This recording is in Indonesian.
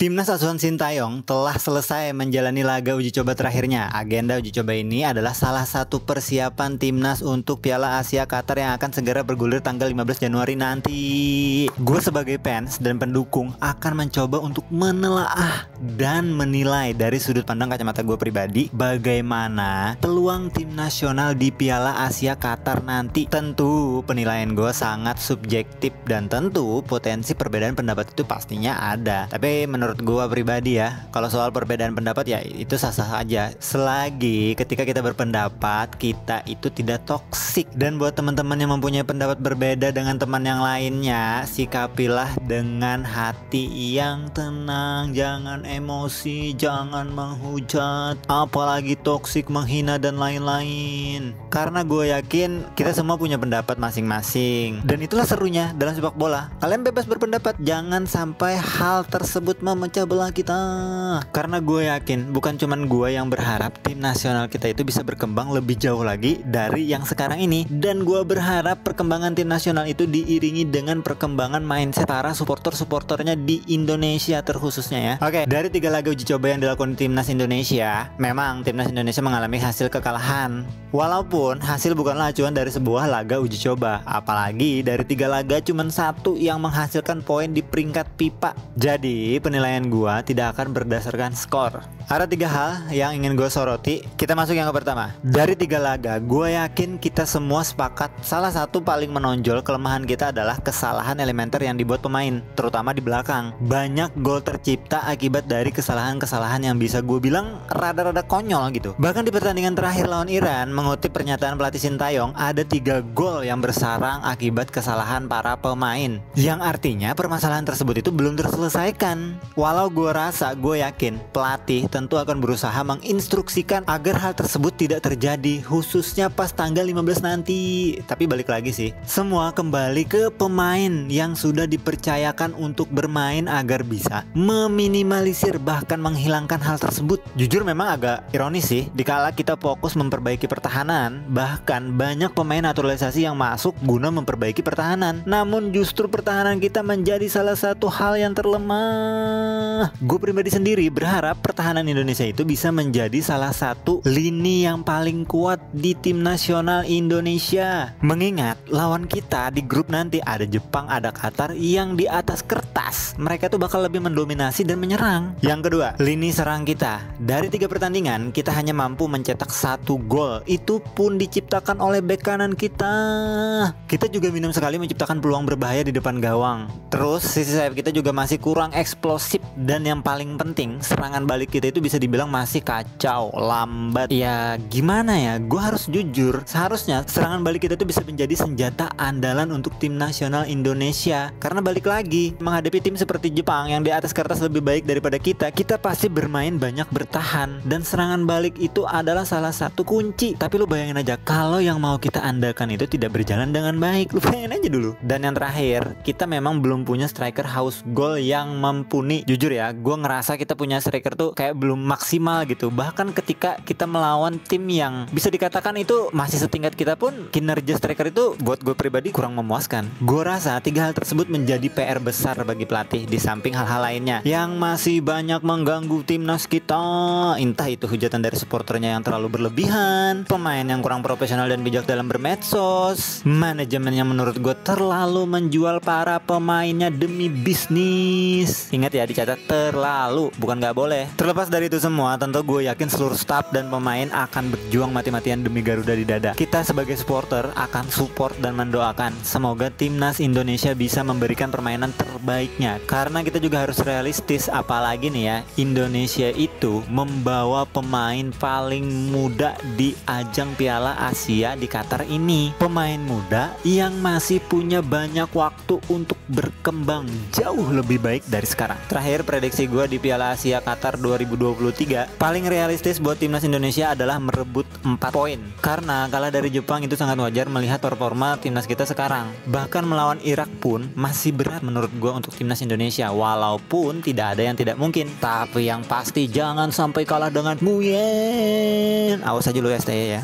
Timnas asuhan Sintayong telah selesai menjalani laga uji coba terakhirnya. Agenda uji coba ini adalah salah satu persiapan Timnas untuk Piala Asia Qatar yang akan segera bergulir tanggal 15 Januari nanti. Gue sebagai fans dan pendukung akan mencoba untuk menelaah dan menilai dari sudut pandang kacamata gue pribadi bagaimana peluang tim nasional di Piala Asia Qatar nanti. Tentu penilaian gue sangat subjektif dan tentu potensi perbedaan pendapat itu pastinya ada. Tapi menurut gue pribadi ya, kalau soal perbedaan pendapat ya itu sah-sah aja selagi ketika kita berpendapat kita itu tidak toksik. Dan buat teman-teman yang mempunyai pendapat berbeda dengan teman yang lainnya, sikapilah dengan hati yang tenang, jangan emosi, jangan menghujat, apalagi toksik, menghina dan lain-lain. Karena gue yakin kita semua punya pendapat masing-masing dan itulah serunya dalam sepak bola. Kalian bebas berpendapat, jangan sampai hal tersebut memecah belah kita. Karena gue yakin bukan cuman gue yang berharap tim nasional kita itu bisa berkembang lebih jauh lagi dari yang sekarang ini, dan gue berharap perkembangan tim nasional itu diiringi dengan perkembangan mindset para supporter-supporternya di Indonesia terkhususnya ya. Oke, dari 3 laga uji coba yang dilakukan timnas Indonesia, memang timnas Indonesia mengalami hasil kekalahan. Walaupun hasil bukanlah acuan dari sebuah laga uji coba, apalagi dari 3 laga cuman 1 yang menghasilkan poin di peringkat pipa. Jadi penilaian gua tidak akan berdasarkan skor. Ada 3 hal yang ingin gue soroti. Kita masuk yang pertama. Dari 3 laga, gue yakin kita semua sepakat salah satu paling menonjol kelemahan kita adalah kesalahan elementer yang dibuat pemain, terutama di belakang. Banyak gol tercipta akibat dari kesalahan-kesalahan yang bisa gue bilang rada-rada konyol gitu. Bahkan di pertandingan terakhir lawan Iran, mengutip pernyataan pelatih Sintayong, ada 3 gol yang bersarang akibat kesalahan para pemain, yang artinya permasalahan tersebut itu belum terselesaikan. Walau gue yakin pelatih tentu akan berusaha menginstruksikan agar hal tersebut tidak terjadi, khususnya pas tanggal 15 nanti. Tapi balik lagi sih, semua kembali ke pemain yang sudah dipercayakan untuk bermain agar bisa meminimalisir bahkan menghilangkan hal tersebut. Jujur memang agak ironis sih, dikala kita fokus memperbaiki pertahanan, bahkan banyak pemain naturalisasi yang masuk guna memperbaiki pertahanan, namun justru pertahanan kita menjadi salah satu hal yang terlemah. Gue pribadi sendiri berharap pertahanan Indonesia itu bisa menjadi salah satu lini yang paling kuat di tim nasional Indonesia. Mengingat lawan kita di grup nanti ada Jepang, ada Qatar yang di atas kertas mereka tuh bakal lebih mendominasi dan menyerang. Yang kedua, lini serang kita. Dari 3 pertandingan kita hanya mampu mencetak 1 gol, itu pun diciptakan oleh bek kanan kita. Kita juga minim sekali menciptakan peluang berbahaya di depan gawang. Terus sisi sayap kita juga masih kurang eksplosif, dan yang paling penting serangan balik kita itu bisa dibilang masih kacau, lambat. Ya gimana ya, gue harus jujur, seharusnya serangan balik kita tuh bisa menjadi senjata andalan untuk tim nasional Indonesia. Karena balik lagi, menghadapi tim seperti Jepang yang di atas kertas lebih baik daripada kita pasti bermain banyak bertahan, dan serangan balik itu adalah salah satu kunci. Tapi lu bayangin aja kalau yang mau kita andalkan itu tidak berjalan dengan baik, lu bayangin aja dulu. Dan yang terakhir, kita memang belum punya striker house goal yang mumpuni. Jujur ya, gue ngerasa kita punya striker tuh kayak belum maksimal gitu. Bahkan ketika kita melawan tim yang bisa dikatakan itu masih setingkat kita pun, kinerja striker itu buat gue pribadi kurang memuaskan. Gue rasa 3 hal tersebut menjadi PR besar bagi pelatih, di samping hal-hal lainnya yang masih banyak mengganggu timnas kita. Entah itu hujatan dari supporternya yang terlalu berlebihan, pemain yang kurang profesional dan bijak dalam bermedsos, manajemen yang menurut gue terlalu menjual para pemainnya demi bisnis. Ingat ya, dicatat terlalu, bukan nggak boleh. Terlepas dari itu semua, tentu gue yakin seluruh staf dan pemain akan berjuang mati-matian demi Garuda di dada. Kita sebagai supporter akan support dan mendoakan semoga timnas Indonesia bisa memberikan permainan terbaiknya. Karena kita juga harus realistis, apalagi nih ya, Indonesia itu membawa pemain paling muda di ajang Piala Asia di Qatar ini. Pemain muda yang masih punya banyak waktu untuk berkembang jauh lebih baik dari sekarang. Terakhir, prediksi gue di Piala Asia Qatar 2023 paling realistis buat timnas Indonesia adalah merebut 4 poin. Karena kalah dari Jepang itu sangat wajar melihat performa timnas kita sekarang. Bahkan melawan Irak pun masih berat menurut gue untuk timnas Indonesia, walaupun tidak ada yang tidak mungkin. Tapi yang pasti jangan sampai kalah dengan Muyen. Awas aja lu STY ya.